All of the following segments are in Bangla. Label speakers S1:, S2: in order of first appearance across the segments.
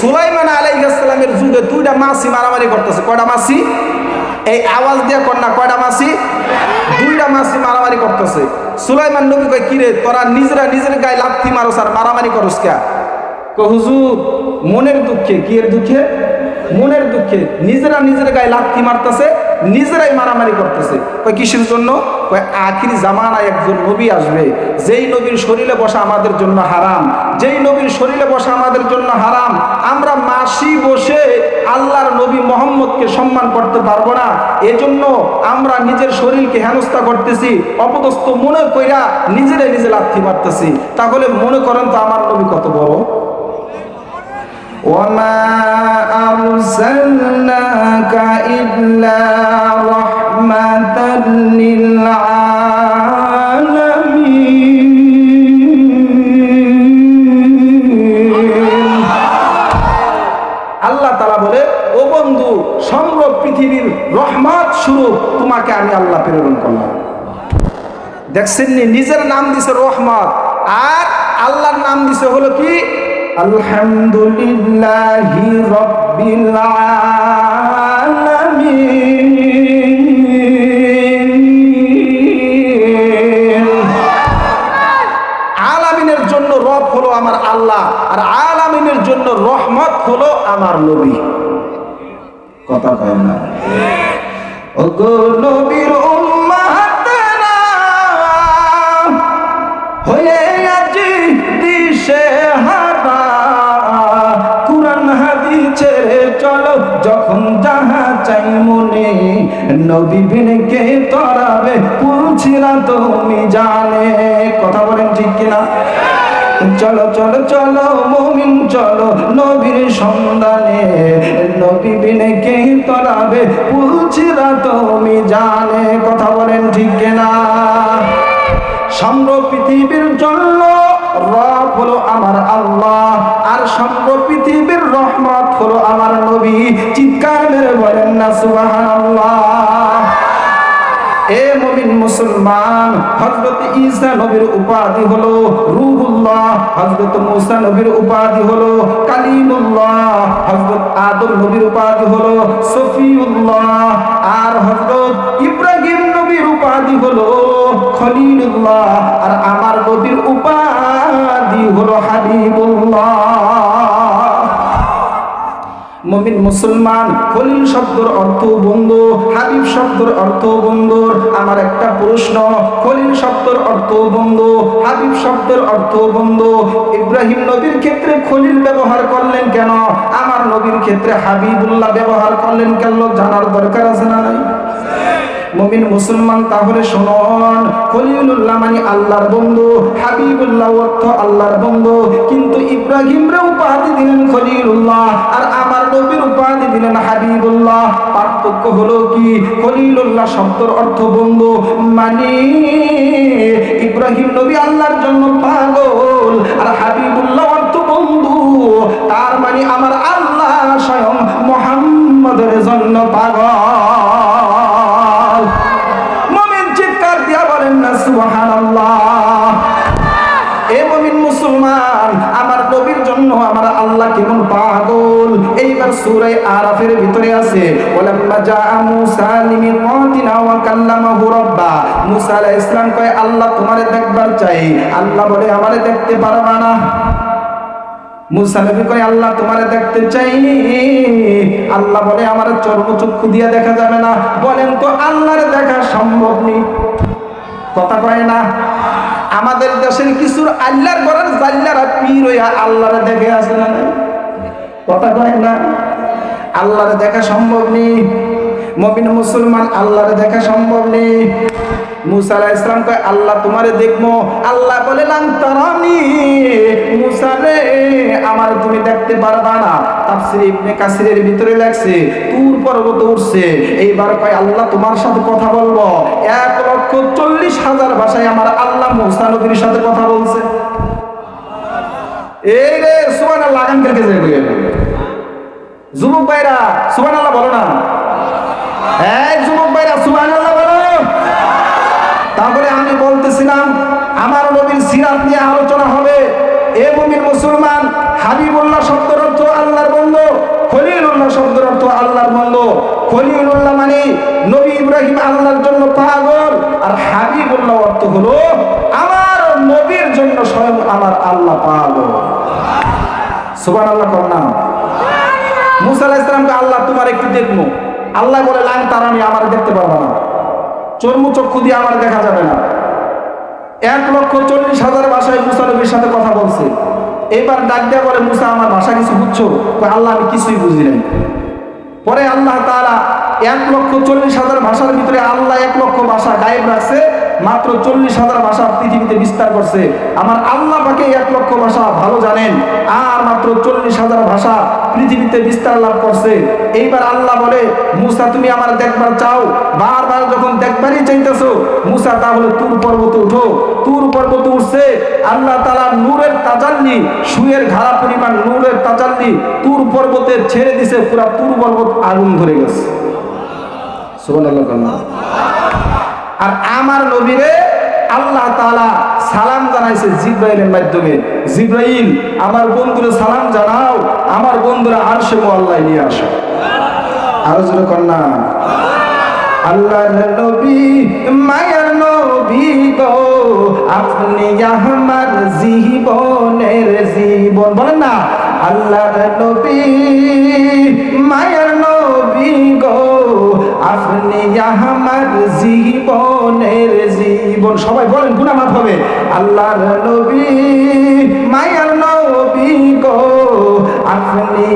S1: সুলাইমান আলাইহিস সালামের যুগে দুইটা মাছি মারামারি করতেছে। কয়টা মাছি? এই আওয়াজ দিয়ে কন্যা কয়টা মাছি? দুইটা মাছি মারামারি করতেছে। সুলাইমান নবী কয়, কিরে তোরা নিজেরা নিজের গায়ে লাথি মারোস আর মারামারি করস কে? কয় হুজুর মনের দুঃখে। কি এর দুঃখে? মনের দুঃখে নিজেরা নিজের গায়ে লাথি মারতেছে, নিজেরাই মারামারি করতেছে। কয় কিসের জন্য? কয় আখিরি জামানায় একজন নবী আসবে, যেই নবীর শরীরে বসা আমাদের জন্য হারাম, যেই নবীর শরীরে বসা আমাদের জন্য হারাম। আমরা মাসি বসে আল্লাহর নবী মোহাম্মদকে সম্মান করতে পারবো না, এজন্য আমরা নিজের শরীরকে হেনস্থা করতেছি, অপদস্থ মনে কইরা নিজেরাই নিজে লাথি মারতেছি। তাহলে মনে করেন তো আমার নবী কত বড়। وَمَا أَرْسَلْنَاكَ إِلَّا رَحْمَةً لِلْعَالَمِينَ। আল্লাহ তাআলা বলে, ও বন্ধু, সমগ্র পৃথিবীর রহমত স্বরূপ তোমাকে আমি আল্লাহ প্রেরণ করলাম। দেখছেন নি, নিজের নাম দিছে রহমত, আর আল্লাহর নাম দিছে হলো কি? আলহামদুলিল্লাহি রাব্বিল আলামিন। আলামিনের জন্য রব হলো আমার আল্লাহ, আর আলামিনের জন্য রহমত হলো আমার নবী। কথা কয় না? ওগো নবীর উম্মাতেরা হয়ে আজি দিশে হারা, কুরআন হাদিস ছেড়ে চলো যখন যাহা চাই মনে, নবী বিনে কে তরাবে পুছিলা তুমি জানে। কথা বলেন ঠিক কিনা? চলো চলো চলো মুমিন চলো নবীর সন্ধানে, নবী বিনে কে তরাবে পুছিলা তুমি জানে। কথা বলেন ঠিক কিনা? সমগ্র পৃথিবীর জন্য রব হলো আমার আল্লাহ, আর সমগ্র পৃথিবীর রহমত হলো আমার নবী। চিৎকার মেরে বলেন না সুবহানাল্লাহ। এ মুমিন মুসলমান, হযরত ঈসা নবীর উপাধি হলো রূহুল্লাহ, হযরত মুসা নবীর উপাধি হলো কালিমুল্লাহ, হযরত আদম নবীর উপাধি হলো সফিউল্লাহ, আর হযরত ইব্রাহিম নবীর উপাধি হলো খলিলুল্লাহ, আর আমার নবীর উপাধি হলো হাবিবুল্লাহ। মুমিন মুসলমান, খলিল শব্দের অর্থ বন্ধু, হাবিব শব্দের অর্থ বন্ধুর। আমার একটা প্রশ্ন, খলিল শব্দের অর্থ বন্ধু, হাবিব শব্দের অর্থ বন্ধু, ইব্রাহিম নবীর ক্ষেত্রে খলিল ব্যবহার করলেন কেন? আমার নবীর ক্ষেত্রে হাবিবুল্লাহ ব্যবহার করলেন কেন? জানার দরকার আছে না নাই? মুমিন মুসলমান, তাহলে শুনুন, খলিলুল্লাহ মানে আল্লাহর বন্ধু, হাবিবুল্লাহ অর্থ আল্লাহর বন্ধু। কিন্তু ইব্রাহিমরে উপাধি দিলেন খলিলুল্লাহ, আর আমার নবীর উপাধি দিলেন হাবিবুল্লাহ। পার্থক্য হলো কি? খলিলুল্লাহ শব্দের অর্থ বন্ধু, মানে ইব্রাহিম নবী আল্লাহর জন্য পাগল, আর হাবিবুল্লাহ অর্থ বন্ধু, তার মানে আমার আল্লাহ স্বয়ং মুহাম্মদের জন্য পাগল। সুবহানাল্লাহ। এ মুমিন মুসলমান, আমার নবীর জন্য আমার আল্লাহ কেমন পাগল। এইবার সূরা আরাফের ভিতরে আছে, ওয়ালাম্মা জাআ মূসা লিমিকাতিনা ওয়া কাল্লামাহু রাব্বা। মূসা আলাইহিস সালাম কয়, আল্লাহ তোমারে দেখবার চাই। আল্লাহ বলে, আমারে দেখতে পারবা না। মূসা নবী কয়, আল্লাহ তোমারে দেখতে চাই। আল্লাহ বলে, আমার চর্মচক্ষু দিয়ে দেখা যাবে না। বলেন তো আল্লাহরে দেখা সম্ভব নেই? কথা কয় না? আমাদের দেশের কিছু আল্লাহর ঘরের জাল্লারা পীর হইয়া আল্লাহরে দেখে আসে না? কথা কয় না? আল্লাহরে দেখা সম্ভব নেই। মুমিন মুসলমান, আল্লাহরে দেখা সম্ভব নেই। মূসা আলাইহিস সালাম কয়, আল্লাহ তোমারে দেখবো। আল্লাহ বলে, লান তারানি, মূসা রে আমার তুমি দেখতে পারবা না। তাফসীর ইবনে কাসিরের ভিতরে লেখছে, তুর পর্বত উঠছে। এইবার কয়, আল্লাহ তোমার সাথে কথা বলবো। 1,40,000 ভাষায় আমার আল্লাহ মূসা নবীর সাথে কথা বলছে। এই রে সুবহানাল্লাহ, লাগান থেকে যায় যুবক ভাইরা সুবহানাল্লাহ বলো না। এই যুবক ভাইরা সুবহানাল্লাহ বলো। তারপরে আমি বলতেছিলাম, আমার নবীর সিরাত নিয়ে আলোচনা হবে। এ মুমিন মুসলমান, হাবিবুল্লাহ শব্দের অর্থ আল্লাহর ইব্রাহিম আল্লাহর জন্য পাগল, আর হাবিবুল্লাহ অর্থ হলো আমার নবীর জন্য স্বয়ং আমার আল্লাহ পাগল। সুবহানাল্লাহ কন্যা। মুসা আলাইহিস সালামকে আল্লাহ তোমার একটু দেখবো, আল্লাহ বলে লাং তারানি, আমার দেখতে পারবা না, চর্ম চক্ষু দিয়ে আমার দেখা যাবে না। 1,40,000 ভাষায় মুসা নবীর সাথে কথা বলছে। এবার ডাক দেয়া বলে মুসা আমার ভাষা কিছু বুঝছো? আল্লাহ আমি কিছুই বুঝি নাই। পরে আল্লাহ তাআলা 1,40,000 ভাষার ভিতরে আল্লাহ 1,00,000 ভাষা গায়েব রাখছে, মাত্র 40,000 ভাষা পৃথিবীতে বিস্তার করছে। আমার আল্লাহ পাকে 1,00,000 ভাষা ভালো জানেন, আর মাত্র 40,000 ভাষা পৃথিবীতে বিস্তার লাভ করছে। এইবার আল্লাহ বলে মুসা তুমি আমার দেখবার চাও, বারবার যখন দেখবারই চাইতেছো মুসা তাহলে তুর পর্বতে উঠো। তুর পর্বতে উঠছে, আল্লাহ তাআলা নূরের তাজাল্লি, সুয়ের ঘাড়া পরিমাণ নূরের তাজাল্লি তুর পর্বতে ছেড়ে দিছে, পুরা তুর পর্বত আগুন ধরে গেছে। সুবহানাল্লাহ। আর আমার নবীরে আল্লাহ তাআলা সালাম জানাইছে জিবরাইলের মাধ্যমে, জিবরাইল আমার বন্ধুরে সালাম জানাও, আমার বন্ধুরা আরশে মুআল্লায় নিয়ে আসো। আরো জোরে কন্যা। আল্লাহর নবী মায়ার নবী গো, আপনি আমার জীবনের জীবন, বলেন না আল্লাহর নবী মায়ার নবী গো, আপনি আমার জীবনের জীবন। সবাই বলেন, গুনাহ মাফ হবে। আল্লাহর নবী মায়ার নবী গো, আপনি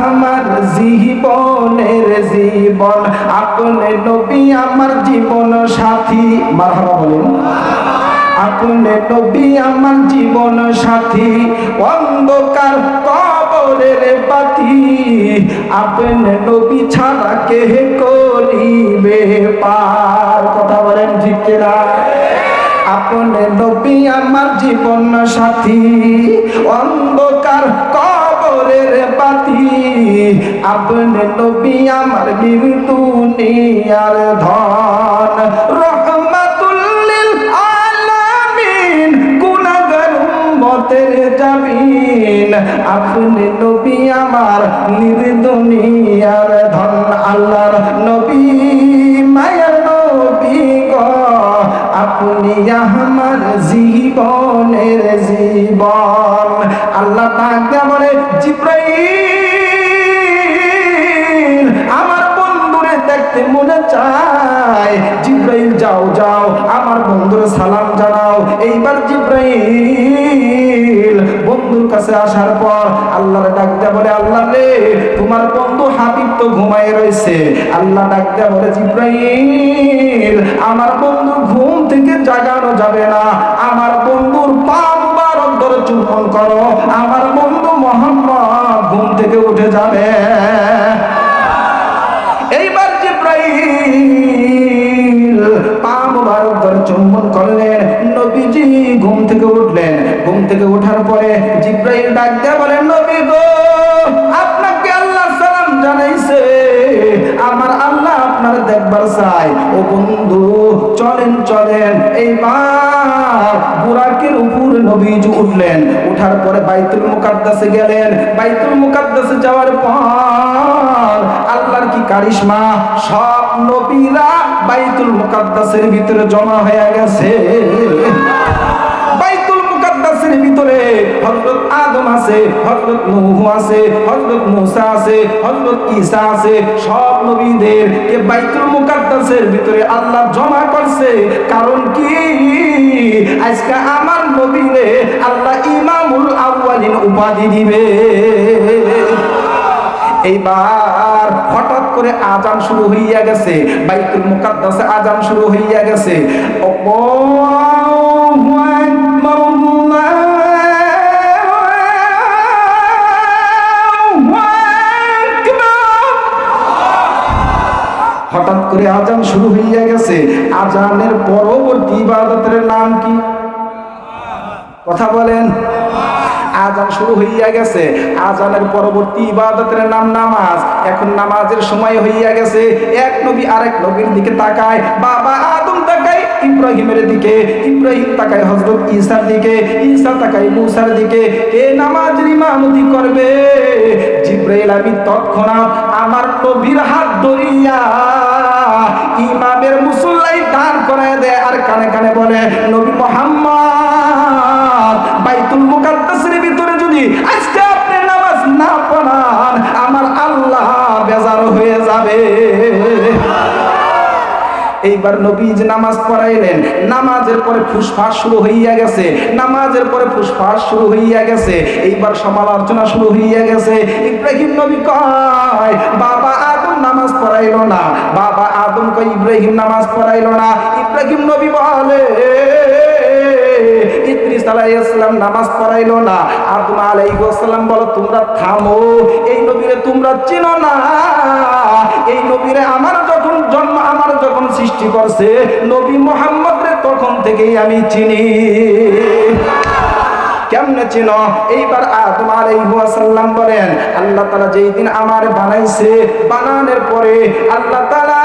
S1: আমার জীবনের জীবন, আপনি নবী আমার জীবন সাথী। মারহাবা বলেন। আপনি নবী আমার জীবন সাথী, অন্ধকার কবরের বাতি, আপনি নবী ছাড়া কে করিবে পার। কথা বলেন ঠিক কিনা? আপনি নবী আমার জীবন সাথী, অন্ধকার কবরের বাতি, আপনি নবী আমার দুনিয়ার ধন, রহমাতুল লিল আলামিন, গুনাহগার উম্মতের জামিন, আপনি নবী আমার দুনিয়ার ধন। আল্লাহর নবী মায়ার নবী গো, আপনি আমার জীবনের জীবন। আল্লাহ পাক বলে জিবরাইল আমার বন্ধুরে দেখতে মনে চায়, জিবরাইল যাও যাও আমার বন্ধুরে সালাম জানাও। এইবার জিবরাইল বন্ধুর কাছে আসার পর আল্লাহর ডাক দেয়া বলে আল্লাহ রে তোমার বন্ধু হাবিব তো ঘুমায় রয়েছে। আল্লাহ ডাক দেয়া বলে জিবরাইল আমার বন্ধু ঘুম থেকে জাগানো যাবে না, আমার বন্ধুর পা মুবারক ধরে চুম্বন করো, আমার বন্ধু মুহাম্মদ ঘুম থেকে উঠে যাবে। এইবার জিবরাইল পা মুবারক ধরে চুম্বন করলেন, নবীজি ঘুম থেকে উঠলেন। ঘুম থেকে ওঠার পরে জিবরাইল ডাক দেয়া বলেন নবী গো, আপনাকে আল্লাহ সালাম জানাইছে, আমার আল্লাহ আপনার দেখবার চাই। ও বন্ধু চলেন চলেন। এইবার বুরাকের উপর নবীজি উঠলেন, উঠার পরে বাইতুল মুকাদ্দাসে গেলেন। বাইতুল মুকাদ্দাসে যাওয়ার পর আল্লাহর কি কারিশমা, সব নবীরা বাইতুল মুকাদ্দাসের ভিতরে জমা হয়ে গেছে। বাইতুল মুকাদ্দাসের ভিতরে হযরত আদম আছে, হযরত নূহ আছে, হযরত মুসা আছে, হযরত ঈসা আছে, সব নবীদেরকে বাইতুল মুকাদ্দাসের ভিতরে আল্লাহ জমা করছে। কারণ কি আজকে আমার নবীরে আল্লাহ ইমামুল আউয়ালিন উপাধি দিবে। এইবার হঠাৎ করে আজান শুরু হইয়া গেছে, বাইতুল মুকাদ্দাসে আজান শুরু হইয়া গেছে। আল্লাহু আকবার, হঠাৎ করে আজান শুরু হইয়া গেছে। আজানের পরবর্তী ইবাদতের নাম কি? কথা বলেন। আজান শুরু হইয়া গেছে, আজানের পরবর্তী ইবাদতের নাম নামাজ। এখন নামাজের সময় হইয়া গেছে। এক নবী আরেক নবীর দিকে তাকায়, বাবা আদম তাকায় ইব্রাহিমের দিকে, ইব্রাহিম তাকায় হযরত ঈসার দিকে, ঈসা তাকায় মুসার দিকে। কে নামাজের ইমামতি করবে? জিবরাইল আমি তৎক্ষণাৎ আমার নবীর হাত ধরিয়া ইমামের এইবার নবীজি নামাজ পড়াইলেন, নামাজের পরে ফুসফাস শুরু হইয়া গেছে, নামাজের পরে ফুসফাস শুরু হইয়া গেছে, এইবার সমালোচনা শুরু হইয়া গেছে। ইব্রাহিম নবী কয় বাবা আদম নামাজ পড়াইলো না, বাবা আদম কয় ইব্রাহিম নামাজ পড়াইলো না। ইব্রাহিম নবী বলে ইদ্রিস আলাইহিস সালাম নামাজ পড়াইলো না। আদম আলাইহিস সালাম বলো তোমরা থামো, এই নবীরে তোমরা চিনো না, এই নবীরে আমার যখন জন্ম, আমার যখন সৃষ্টি করছে নবী মুহাম্মদ রে তখন থেকেই আমি চিনি। কেমনে চিনো? এইবার আদম আলাইহিস সালাম বলেন আল্লাহ তাআলা যেই দিন আমারে বানাইছে, বানানোর পরে আল্লাহ তাআলা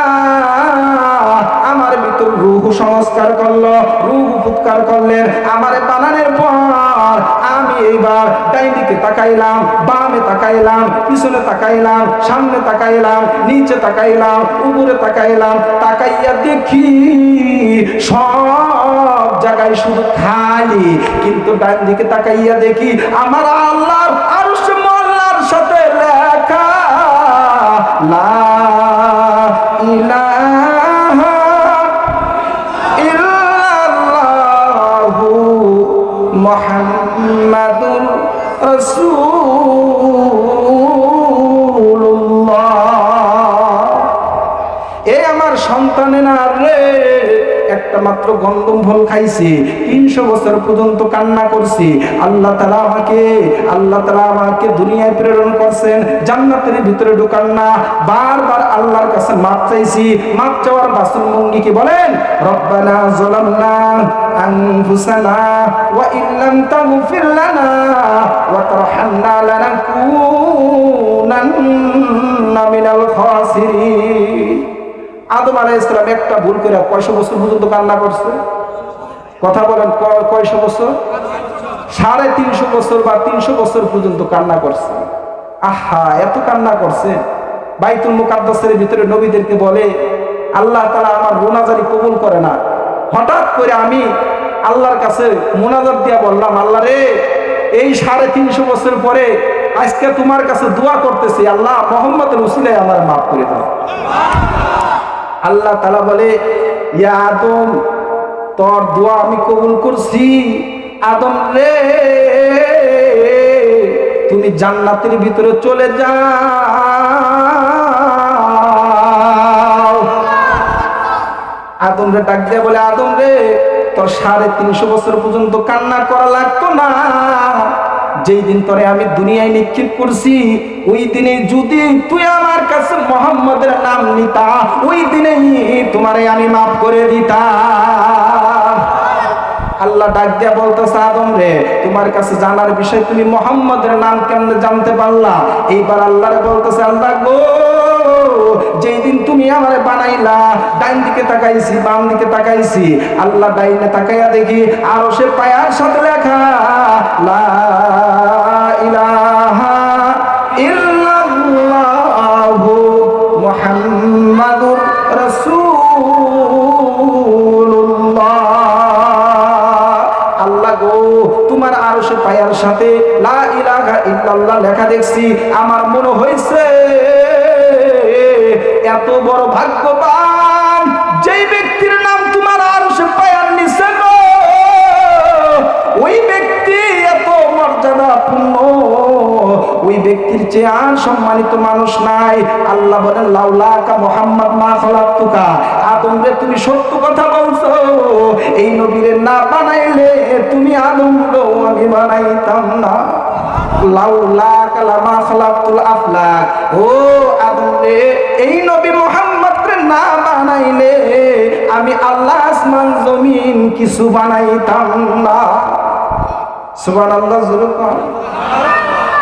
S1: আমার ভিতর রূহ সংস্কার করলো, রূহ ফুৎকার করলেন। আমারে বানানোর পর আমি এইবার ডাইন দিকে তাকাইলাম, বামে তাকাইলাম, পিছনে তাকাইলাম, সামনে তাকাইলাম, নিচে তাকাইলাম, উপরে তাকাইলাম, তাকাইয়া দেখি সব জায়গায় শুধু খালি, কিন্তু ডান দিকে তাকাইয়া দেখি আমার আল্লাহর আরশ মোল্লার সাথে লেখা লা ইলাহা ইল্লাল্লাহু মুহাম্মাদুর রাসূলুল্লাহ। এই আমার সন্তানেরা রে একটা মাত্র গন্ধম ফল খাইছি, 300 বছর পর্যন্ত কান্না করছি। আল্লাহ তাআলা আমাকে দুনিয়ায় প্রেরণ করছেন জান্নাতের ভিতরে ঢোকান না। বারবার আল্লাহর কাছে মাপ চাইছি, মাপ চাওয়ার বাসুল মঙ্গি কি বলেন? রব্বানা যালামনা আনফুসানা ওয়া ইল্লাম তাগফির লানা ওয়া তারহামনা লানাকুনান্না মিনাল খাসিরিন। আদম আলাইহিস সালাম একটা ভুল করে কয়শো বছর পর্যন্ত কান্না করছে? কথা বলেন, কয়শো বছর? 350 বছর বা 300 বছর পর্যন্ত কান্না করছে। আহা, এত কান্না করছে। বাইতুল মুকাদ্দাসের ভিতরে নবীদেরকে বলে আল্লাহ তাআলা আমার মুনাজারি কবুল করে না। হঠাৎ করে আমি আল্লাহর কাছে মুনাজাত দিয়া বললাম, আল্লাহ রে, এই 350 বছর পরে আজকে তোমার কাছে দোয়া করতেছি, আল্লাহ মুহাম্মদের উসিলায় আমার মাফ করে দাও। আল্লাহ তাআলা বলে ইয়া আদম, তোর দোয়া আমি কবুল করছি। আদম রে, তুমি জান্নাতের ভিতরে চলে যাও। আদম রে ডাক দিয়ে বলে আদম রে, তোর 350 বছর পর্যন্ত কান্না করা লাগতো না। যেই দিন তোরে আমি দুনিয়ায় নিক্ষেপ করছি, ওই দিনে যদি তুই আমার কাছে মুহাম্মদের নাম নিতা, ওই দিনেই তোমারে আমি মাফ করে দিতাম। আল্লাহ ডাক দিয়া বলতেছে আদম রে, তোমার কাছে জানার বিষয় তুমি মুহাম্মদের নাম কেমনে জানতে পারলা? এইবার আল্লাহরে বলতেছে আল্লাহ গো, যেই দিন তুমি আমারে বানাইলা, ডাইন দিকে তাকাইছি, বাম দিকে তাকাইছি, আল্লাহ ডাইনে তাকাইয়া দেখি আরশের পায়ার সাথে লেখা লা ইলাহা ইল্লাল্লাহু মুহাম্মাদুর রাসূলুল্লাহ। আল্লাহ গো, তোমার আরশের পায়ার সাথে লা ইলাহা ইল্লাল্লাহ লেখা দেখছি। আমার মনে হইছে এত বড় ভাগ্যবান যেই ব্যক্তির নাম তোমার আরশের পায়ার নিচে গো, ওই ব্যক্তি এত মর্যাদাপূর্ণ, ওই ব্যক্তির চেয়ে আর সম্মানিত মানুষ নাই। আল্লাহ বলেন লাউলাকা মুহাম্মদ মা খালাকতুকা। আদম রে, তুমি সত্য কথা বলছো, এই নবীরে না বানাইলে তুমি আদম রে আমি বানাইতাম না। লাউলাকা লামা খালাকতুল আফলাক। ও আদম রে, এই নবী মুহাম্মদ রে না বানাইলে আমি আল্লাহ আসমান জমিন কিছু বানাইতাম না। সুবহানাল্লাহ।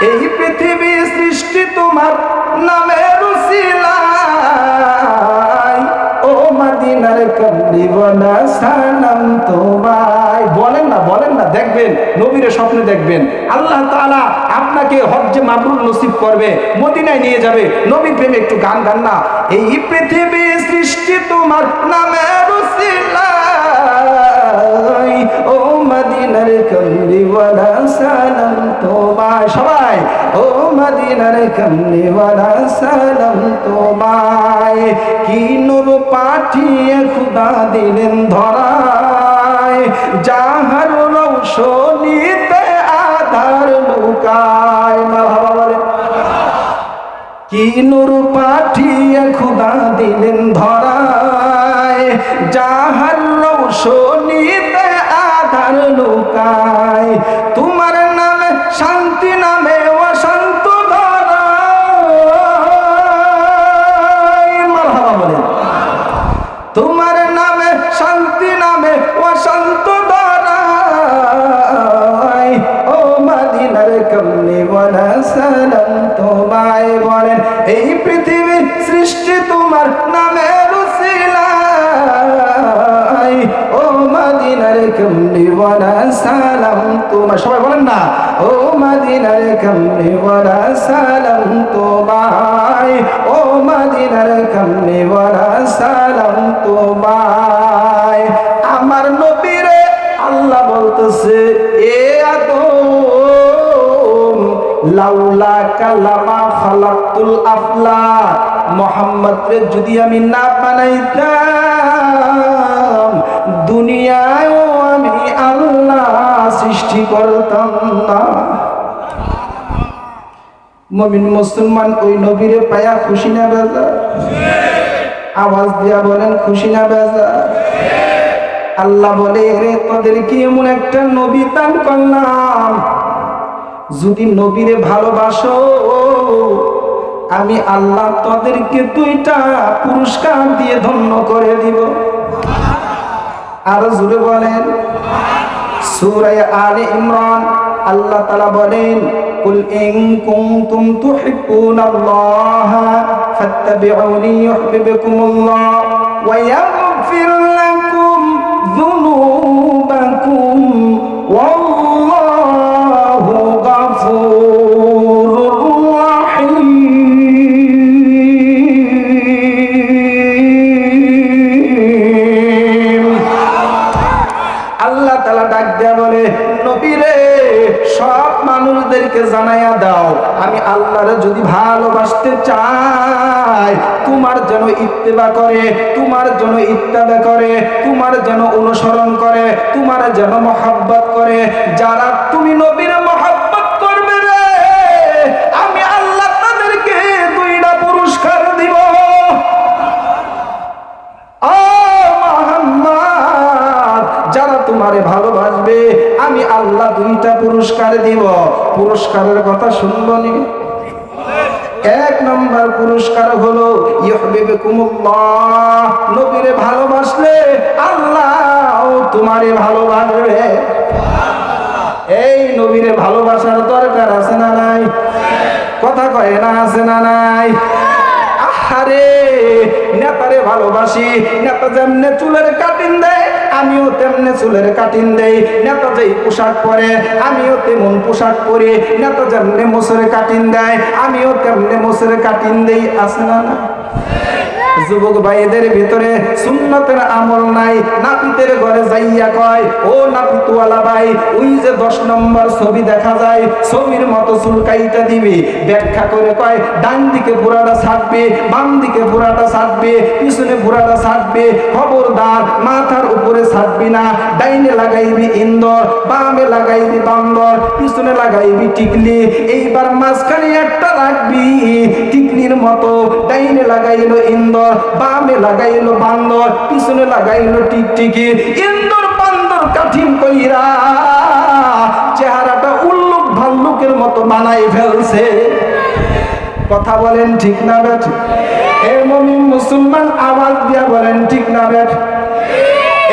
S1: এই পৃথিবী সৃষ্টি তোমার নামের উসিলায়, ও মদিনার কমলিওয়ালা সালাম তোমায়। বলেন না, দেখবেন নবীরে স্বপ্নে দেখবেন আল্লাহ তাআলা আপনাকে হজ্জে মাবরুর নসিব করবে, মদিনায় নিয়ে যাবে। নবীর প্রেমে একটু গান গান না। এই পৃথিবী সৃষ্টি তোমার নামের উসিলায়, ও মদিনা মদিনার কমলিওয়ালা সালাম তোমায়, সবাই ও মদিনার কমলিওয়ালা সালাম তোমায়। কি নূর পাঠিয়ে খুদা দিলেন ধরায়, যাহার রৌশনীতে আধার লুকায়। মারহাবা বলেন। কি নূর পাঠিয়ে খুদা দিলেন ধরায়, যাহার রৌশনীতে আধার লুকায়। তোমার নামে শান্তি নামে অশান্ত ধরায়। মারহাবা বলেন। তোমার নামে শান্তি নামে অশান্ত ধরায়, ও মদিনার কমলিওয়ালা সালাম তোমায়। বলেন এই পৃথিবীর সৃষ্টি তোমার নামের উসিলায়, ও মদিনার কমলিওয়ালা সালাম তোমায়। সবাই বলেন না, ও মদিনার কমলিওয়ালা সালাম তোমায়, ও মদিনার কমলিওয়ালা সালাম তোমায়। আমার নবীরে আল্লাহ বলতেছে, এ আদম লাউলা কালামা খালাকতুল আফলাক, মুহাম্মদ রে যদি আমি না বানাইতাম দুনিয়ায়ও আমি আল্লাহ সৃষ্টি করতাম না। মুমিন মুসলমান ওই নবীরে পায়া খুশি না বেজার? আওয়াজ দিয়া বলেন খুশি না বেজার? আল্লাহ বলে, রে তোদেরকে এমন একটা নবী দান করলাম, যদি নবীরে ভালোবাসো আমি আল্লাহ তোদেরকে 2টা পুরস্কার দিয়ে ধন্য করে দিব। আরো জোরে বলেন। সূরা আলে ইমরান আল্লাহ তাআলা বলেন, কুল ইন কুনতুম তুহিব্বুনাল্লাহ ফাত্তাবিউনি ইউহিব্বুকুমুল্লাহ ওয়া ইয়াগফির লাকুম যুনুবাকুম ওয়াল্লাহু গাফুরুর রাহিম। আল্লাহ তাআলা ডাক দেয়া বলে, নবীরে সব মানুষদেরকে জানাইয়া দাও আমি আল্লাহরে যদি ভালোবাসতে চাই তোমার যেন ইত্তেবা করে, তোমার যেন ইত্তেবা করে, তোমার যেন অনুসরণ করে, তোমার যেন মহব্বত করে। যারা তুমি নবীর মহব্বত করবে রে আমি আল্লাহ তাদেরকে 2টা পুরস্কার দিব। যারা তোমারে ভালোবাসবে আমি আল্লাহ 2টা পুরস্কার দিব। পুরস্কারের কথা শুনবনি? 1 নম্বর পুরস্কার হলো ইউহিব্বুকুমুল্লাহ, নবীরে ভালোবাসলে আল্লাহ তোমারে ভালোবাসবে। এই নবীরে ভালোবাসার দরকার আছে না নাই? কথা কয় না, আছে না নাই? আরে নেতারে ভালোবাসি, নেতা যেমনে চুলের কাটিং দেয় আমিও তেমনে চুলের কাটিং দেই। নেতা যেই পোশাক পরে আমিও তেমন পোশাক পরি। নেতা যেমনে মোছের কাটিং দেয় আমিও তেমনে মোছের কাটিং দেই। আছে না না? যুবক ভাইদের ভিতরে সুন্নতের আমল নাই। নাপিতের ঘরে যাইয়া কয়, ও নাপিতওয়ালা ভাই ওই যে 10 নম্বর ছবি দেখা যায় ছবির মতো চুল কাইটা দিবি। ব্যাখ্যা করে কয়, ডান দিকে পুরাটা ছাড়বে, বাম দিকে পুরাটা ছাড়বে, পিছনে পুরাটা ছাড়বে। খবরদার মাথার উপরে ছাড়বি না। ডাইনে লাগাইবি ইন্দর, বামে লাগাইবি বান্দর, পিছনে লাগাইবি টিকলি। এইবার মাঝখানে একটা রাখবি টিকলির মতো। ডাইনে লাগাইলো ইন্দর, বামে লাগাইলো বান্দর, পিছনে লাগাইলো টিকটিকি। ইন্দর বান্দর কাঠিন কইরা চেহারাটা উল্লুক ভাল্লুকের মতো বানাই ফেলছে। কথা বলেন ঠিক না বেঠিক? এ মুমিন মুসলমান আওয়াজ দিয়া বলেন ঠিক না বেঠিক?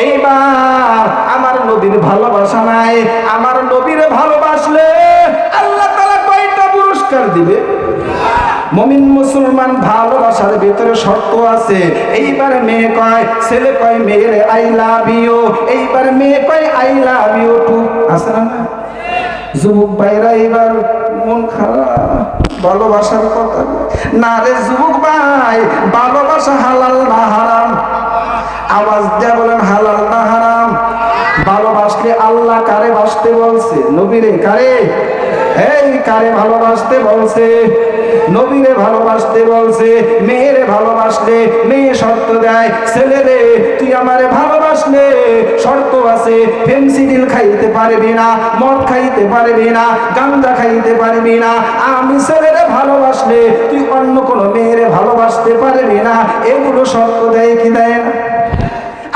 S1: এইবার আমার নবীর ভালোবাসা নাই। আমার নবীরে ভালোবাসলে আল্লাহ তাআলা কয়টা পুরস্কার দিবে? মুমিন মুসলমান ভালোবাসার ভিতরে শর্ত আছে। এইবার মেয়ে কয়, ছেলে কয় মেয়েরে আই লাভ ইউ। এইবার মেয়ে কয় আই লাভ ইউ টু। আছে না? যুবক ভাইরা এবার মন খারাপ, ভালোবাসার কথা না রে যুবক ভাই। ভালোবাসা হালাল না হারাম? আওয়াজ দিয়ে বলেন হালাল না হারাম? ভালোবাসলে আল্লাহ কারে বাসতে বলছে? নবীরে। কারে? এই কারে ভালোবাসতে বলছে? নবীরে ভালোবাসতে বলছে। মেয়েরে ভালোবাসলে মেয়ে শর্ত দেয়, ছেলেরে তুই আমারে ভালোবাসলে শর্ত আছে, ফেন্সিডিল খাইতে পারবি না, মদ খাইতে পারবি না, গাঁজা খাইতে পারবি না। আমি ছেলেরে ভালোবাসলে তুই অন্য কোনো মেয়েরে ভালোবাসতে পারবি না। এগুলো শর্ত দেয় কি দেয় না?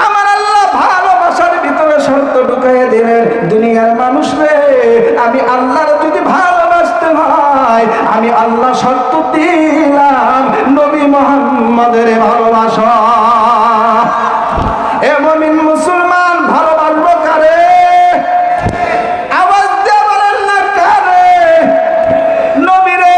S1: আমার আল্লাহ ভালোবাসার ভিতরে শর্ত ঢুকাইয়া দিলেন, দুনিয়ার মানুষ রে, আমি আল্লাহর যদি ভালোবাসতে হয়, আমি আল্লাহ শর্ত দিলাম, নবী মুহাম্মদের ভালোবাসা। এ মুমিন মুসলমান, ভালোবাসবো কারে? আওয়াজ দিয়ে বলেন না কারে? নবীরে।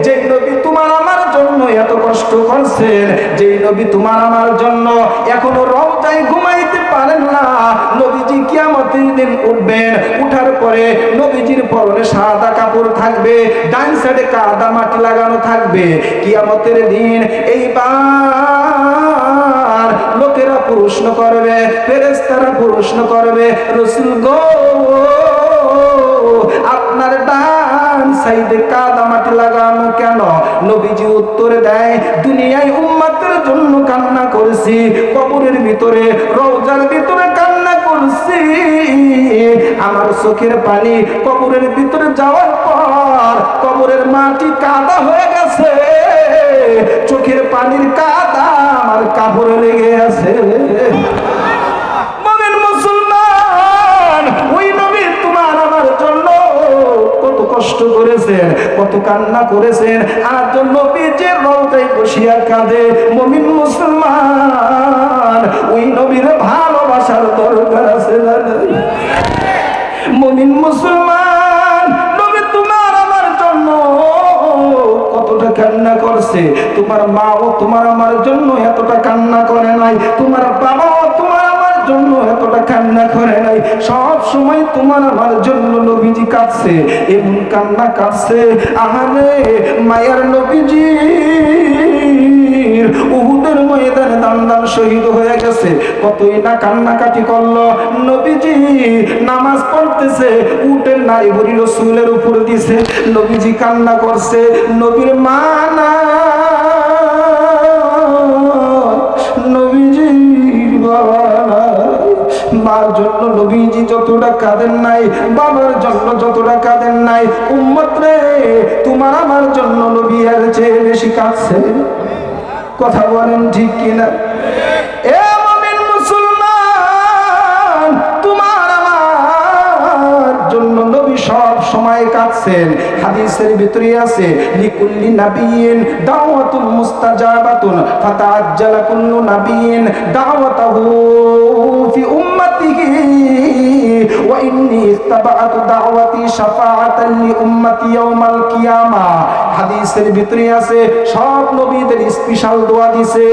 S1: যেই নবী তোমার আমার জন্য এত কষ্ট করছেন, যেই নবী তোমার আমার জন্য এখনো রওজায় ঘুমাইতে পারেন না, নবীজি কিয়ামতের দিন উঠবেন, উঠার পরে নবীজির পরনে সাদা কাপড় থাকবে, ডান সাইডে কাদা মাটি লাগানো থাকবে। কিয়ামতের দিন এইবার লোকেরা প্রশ্ন করবে, ফেরেশতারা প্রশ্ন করবে, রাসূল গো আপনার ডান সাইডে কাদা মাটি লাগানো কেন? নবীজি উত্তর দেয়, দুনিয়ায় উম্মতের জন্য কান্না করেছি, কবরের ভিতরে রওজার ভিতরে কান্না করছি। আমার চোখের পানি কবরের ভিতরে যাওয়ার পর কবরের মাটি কাদা হয়ে গেছে, চোখের পানির কাদা আমার কাপড়ে লেগে আছে। মুমিন মুসলমান, ওই নবী তোমার আমার জন্য কত কষ্ট করেছেন, কত কান্না করেছেন, আর জন্য নবীজির রওজায় বসিয়া কাঁদে। মুমিন মুসলমান, ওই নবীর ভালোবাসার দরকার আছে না? মুমিন মুসলমান, নবী তোমার আমার জন্য কতটা কান্না করছে। তোমার মাও তোমার আমার জন্য এতটা কান্না করে নাই, তোমার বাবাও তোমার আমার জন্য এতটা কান্না করে নাই। সব সময় তোমার আমার জন্য নবীজি কাঁদছে, এমন কান্না কাঁদছে, আহারে মায়ের নবীজি উহুদের ময়দানে দান দান শহীদ হয়ে গেছে, কতই না কান্নাকাটি করলো। নবীজি নামাজ পড়তেছে, উটের নারী ভরি রাসূলের উপর দিছে, নবীজি কান্না করছে। নবীর মা না, নবীজি বাবা না, মার জন্য নবীজি যতটা কাঁদেন নাই, বাবার জন্য যতটা কাঁদেন নাই। উম্মত রে, তোমার আমার জন্য নবী এর চেয়ে বেশি কাঁদছে। কথা বলেন ঠিক কিনা? এ মুমিন মুসলমান, তোমার আমার জন্য নবী সব সময় কাঁদছেন। হাদিসের ভিতরে আছে, লিকুল্লি নাবিয়িন দাওয়াতুন মুস্তাজাবাতুন ফাতাআজ্জালা কুল্লু নাবিয়িন দাওয়াতাহু ফি উম্মতিহি ওয়া ইন্নী ইত্তাবা'তু দাওয়াতি শাফাআতান লি উম্মতি ইয়াউমাল কিয়ামাহ। হাদিসের ভিতরে আছে, সব নবীদের স্পেশাল দোয়া দিছে।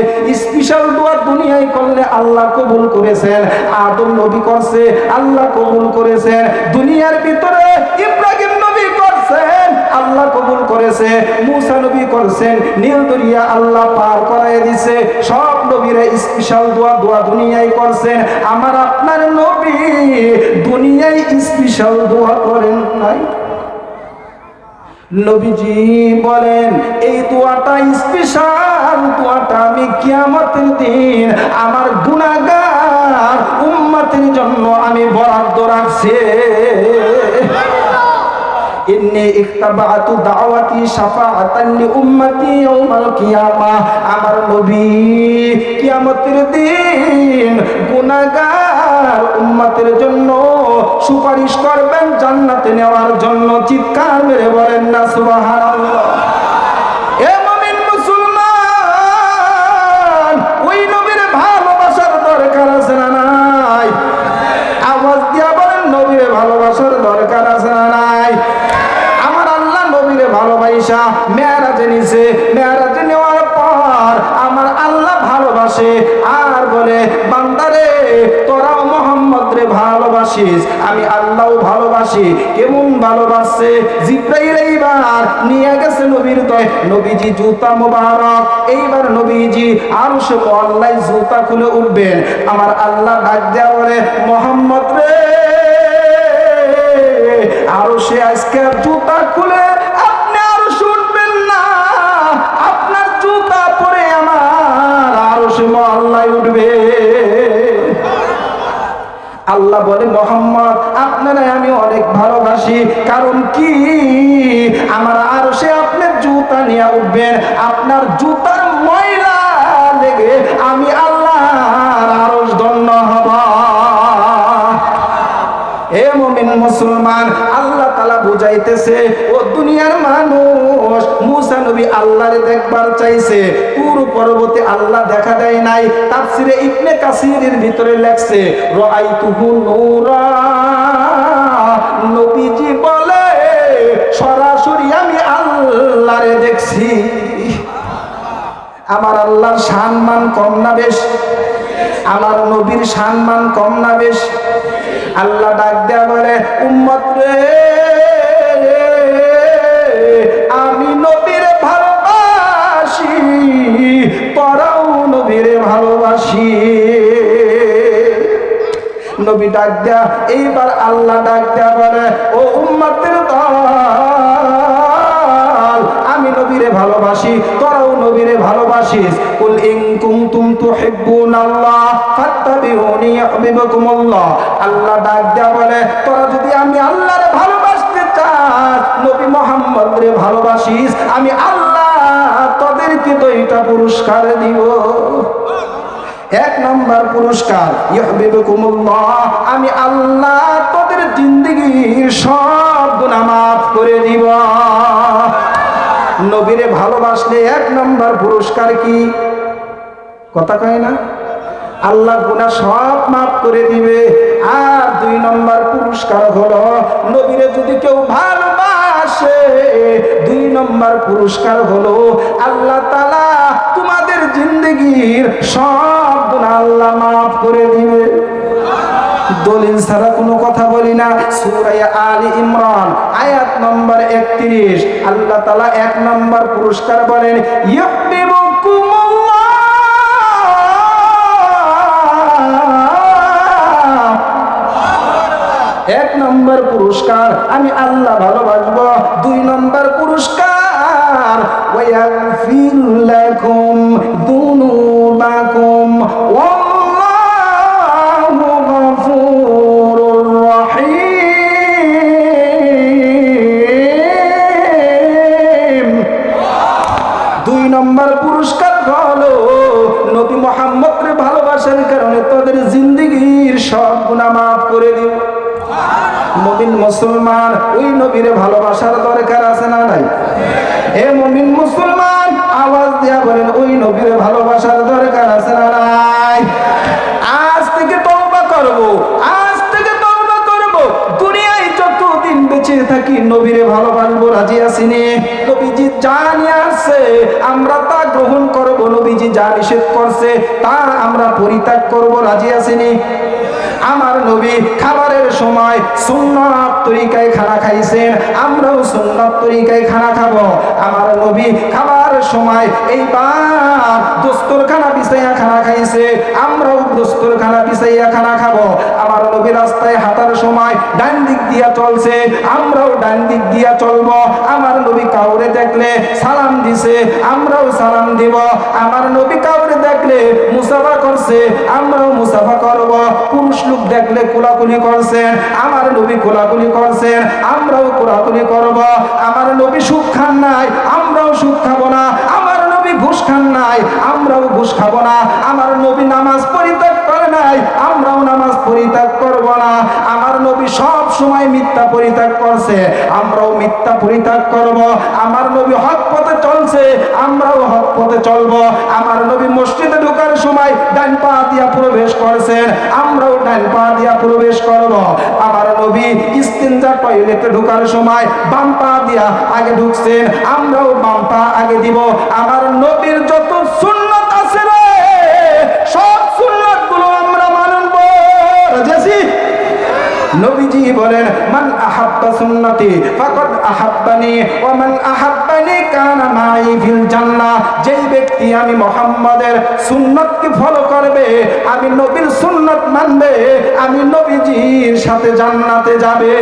S1: স্পেশাল দোয়া দুনিয়ায় করলে আল্লাহ কবুল করেছেন। আদম নবী করছে, আল্লাহ কবুল করেছেন। দুনিয়ার ভিতরে ইব্রাহিম নবী করছেন, আল্লাহ কবুল করেছে। মুসা নবী করছেন, নীল দরিয়া আল্লাহ পার করায় দিছে। সব নবীরা স্পেশাল দোয়া দুনিয়ায় করছেন। আমার আপনার নবী দুনিয়ায় স্পেশাল দোয়া করেন নাই। নবীজি বলেন, এই দোয়াটা স্পেশাল দোয়াটা আমি কিয়ামতের দিন আমার গুনাহগার উম্মতের জন্য আমি বরাদ্দ রাখছি। ইন্নী ইত্তাবা'তু দাওয়াতি শাফাআতান লি উম্মতি ইয়াউমাল কিয়ামাহ। আমার নবী কিয়ামতের দিন গুনাহগার উম্মতের জন্য সুপারিশ করবেন জান্নাতে নেওয়ার জন্য। চিৎকার মেরে বলেন না সুবহানাল্লাহ। এ মুমিন মুসলমান, ওই নবীর ভালোবাসার দরকার আছে না নাই? আওয়াজ দিয়া বলেন, নবীর ভালোবাসার দরকার আছে না নাই? আমার আল্লাহ নবীরে ভালোবাসা মেরাজে নিছে, মেরাজে নেওয়ার পর আমার আল্লাহ ভালোবাসে আর বলে, বান্দারে তোরাও মুহাম্মদ রে ভালোবাস। ভালোবাসিস, আমি আল্লাহও ভালোবাসি। কেমন ভালোবাসছে, জিব্রাইল এইবার নিয়ে গেছে নবীর দয়, নবীজি জুতা মোবারক, এইবার নবীজি আরশে আল্লাহ জুতা খুলে উঠবেন। আমার আল্লাহ ডাক দেয়া বলে, মোহাম্মদ রে, আরশে আজকে জুতা খুলে আপনি আরো শুনবেন না, আপনার জুতা পরে আমার আরশে আল্লাহ উঠবে। আল্লাহ বলে, মোহাম্মদ আপনারা আমি অনেক ভালোবাসি, কারণ কি আমার আরশে আপনার জুতা নিয়ে উঠবেন, আপনার জুতার ময়লা লেগে আমি আল্লাহর আরশ ধন্য হব। হে মুমিন মুসলমান, আল্লাহ তাআলা বুঝাইতেছে, ও দুনিয়ার মানুষ, মুসা নবী আল্লাহরে দেখবার চাইছে, তুর পর্বতে আল্লাহ দেখা দেয় নাই। তাফসিরে ইবনে কাসিরের ভিতরে লেখছে, রাআইতুহু নূরা, নবীজি বলে সরাসরি আমি আল্লাহরে দেখছি। আমার আল্লাহর সম্মান কম না বেশ? আমার নবীর সম্মান কম না বেশ? আল্লাহ ডাক দেয়া বলে, উম্মত রে, আমি নবীরে ভালোবাসি, তোরাও নবীরে ভালোবাসি। নবী ডাক দেয়া, এইবার আল্লাহ ডাক দেয়া বলে, ও উম্মতের দল, আমি নবীরে ভালোবাসি, তোরাও নবীরে ভালোবাসিস। কুল ইন কুনতুম তুহিব্বুনাল্লাহ ফাত্তাবিউনি ইউহিব্বুকুমুল্লাহ। আল্লাহ ডাক দেয়া বলে, তোরা যদি আমি আল্লাহরে ভালোবাসতে চাস, নবী মুহাম্মদরে ভালোবাসিস, আমি আল্লাহ তোদেরকে দুইটা পুরস্কার দিব। এক নম্বর পুরস্কার, ইউহিব্বুকুমুল্লাহ, আমি আল্লাহ তোদের জিন্দেগীর সব গুনাহ মাফ করে দিব। নবীরে ভালোবাসলে এক নম্বর পুরস্কার কি? কথা কয় না? আল্লাহ গুনাহ সব মাফ করে দিবে। আর দুই নম্বর পুরস্কার হলো, নবীরে যদি কেউ ভালোবাসে, দুই নম্বর পুরস্কার হলো আল্লাহ তাআলা তোমাদের জিন্দেগীর সব গুনাহ আল্লাহ মাফ করে দিবে। দলিল ছাড়া কোনো কথা বলি না। সূরা আলে ইমরান আয়াত নম্বর 31, আল্লাহ তাআলা এক নম্বর পুরস্কার বলেন, ইউহিব্বুকুমুল্লাহ, এক নম্বর পুরস্কার আমি আল্লাহ ভালোবাসবো। দুই নম্বর পুরস্কার, ওয়া ইয়াগফির লাকুম যুনুবাকুম ওয়াল্লাহু গফুরুর রহিম। দুই নম্বর পুরস্কার হলো, নবী মুহাম্মদকে ভালোবাসার কারণে তোদের জিন্দেগীর সব গুনাহ মাফ করে দিব। মুমিন মুসলমান, ওই নবীরে ভালোবাসার দরকার আছে না নাই? হে মুমিন মুসলমান, আওয়াজ দিয়া বলেন, ওই নবীরে ভালোবাসার দরকার আছে না নাই? আজ থেকে তওবা করব, আজ থেকে তওবা করব, দুনিয়ায় যতদিন বেঁচে থাকি নবীরে ভালোবাসবো। রাজি আছিনি? নবীজি যা নিয়ে আসছে আমরা তা গ্রহণ করব, নবীজি যা নিষেধ করছে তা আমরা পরিত্যাগ করব। রাজি আছিনি? আমার নবী খাবারের সময় সুন্নাত তরিকায় খানা খাইছেন, আমরাও সুন্নাত তরিকায় খানা খাবো। আমার নবী খাবারের সময় এইবার দস্তরখানা বিছাইয়া খানা খাইছে, আমরাও দস্তরখানা বিছাইয়া খানা খাবো। আমার নবী রাস্তায় হাঁটার সময় ডান দিক দিয়া চলছে, আমরাও ডান দিক দিয়া চলবো। আমার নবী কাউরে দেখলে সালাম দিছে, আমরাও সালাম দিব। আমার নবী কাউরে দেখলে মুসাফা করছে, আমরাও মুসাফা করব। পুরুষ লোক দেখলে কোলাকুলি করছেন, আমার নবী কোলাকুলি করছেন, আমরাও কোলাকুলি করব। আমার নবী সুদ খান নাই, আমরাও সুদ খাবো না। আমার নবী ঘুষ খান নাই, আমরাও ঘুষ খাবো না। আমার নবী নামাজ পরিত্যাগ করে নাই, আমরাও নামাজ পরিত্যাগ করব না। আমার নবী সব সময় মিথ্যা পরিত্যাগ করছে, আমরাও মিথ্যা পরিত্যাগ করব। আমার নবী হক পথে চলছে, আমরাও হক পথে চলবো। আমার নবী মসজিদে ঢোকার সময় ডান পা দিয়া প্রবেশ করছেন, আমরাও ডান পা দিয়া প্রবেশ করব। আমার নবী ইস্তিনজা টয়লেটে ঢোকার সময় বাম পা দিয়া আগে ঢুকছেন, আমরাও বাম পা আগে দিব। আমার নবীর যত সুন্নাত আছে রে, সব সুন্নাত গুলো আমরা মানব। রাজি? বলেন, মান আহাব্বা সুন্নতি ফাকাদ আহাব্বানি ওয়া মান আহাব্বানি কানা মাই ফিল জান্নাহ। যেই ব্যক্তি আমি মুহাম্মাদের সুন্নতকে ফলো করবে, আমি নবীর সুন্নত মানবে, আমি নবীজির সাথে জান্নাতে যাবে।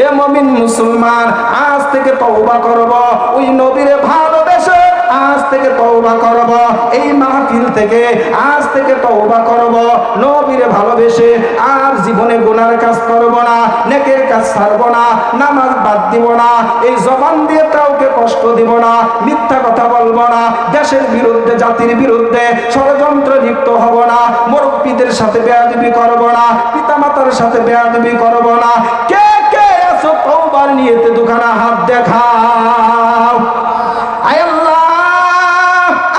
S1: এ মুমিন মুসলমান, আজ থেকে তওবা করব, ওই নবীরে ভালোবেসে আজ থেকে তওবা করব। এই মাহফিল থেকে আজ থেকে তওবা করব, নবীরে ভালোবেসে আর জীবনে গুনার কাজ করব না, নেকের কাজ ছাড়ব না, নামাজ বাদ দিব না, এই জবান দিয়ে কাউকে কষ্ট দিব না, মিথ্যা কথা বলবো না, দেশের বিরুদ্ধে জাতির বিরুদ্ধে ষড়যন্ত্র লিপ্ত হব না, মুরব্বীদের সাথে বেয়াদবি করব না, পিতামাতার সাথে বেয়াদবি করব না। কে কে আছো তওবার নিয়তে দুখানা হাত দেখাও। আয় আল্লাহ,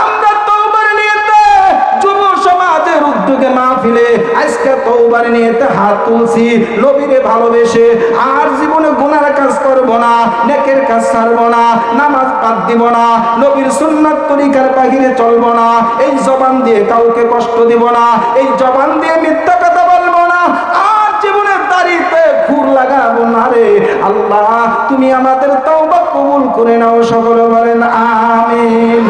S1: আমরা তওবার নিয়তে যুব সমাজের উদ্যোগে মাহফিলে আজকে তওবার নিয়তে হাত তুলছি, নবীরে ভালোবেসে আর জীবনে গুনার কাজ করব না, নেকের কাজ ছাড়ব না, নামাজ বাদ দিব না, নবীর সুন্নাত তরিকার বাহিরে চলব না, এই জবান দিয়ে কাউকে কষ্ট দিব না, এই জবান দিয়ে মিথ্যা কথা বলবো না, আর জীবনের দাড়িতে খুর লাগাবো না রে আল্লাহ। তুমি আমাদের তওবা কবুল করে নাও, সকলে বলেন আমিন।